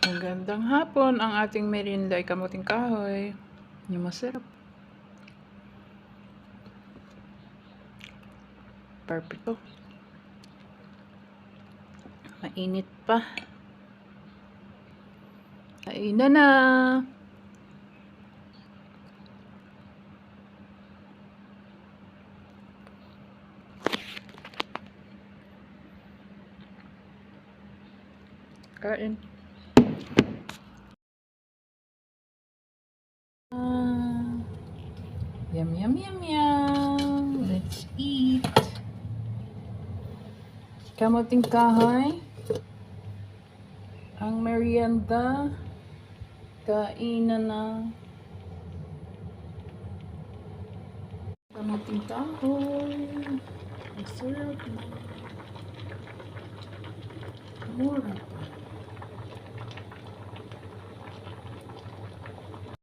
Magandang hapon. Ang ating merienda ay kamuting kahoy. Yung masarap. Perfecto. Mainit pa. Kainan na. Kain. Yum, yum, yum, yum. Let's eat. Kamuting kahoy. Ang merienda. Kainan na. Kamuting kahoy. Masarap na. Mura pa.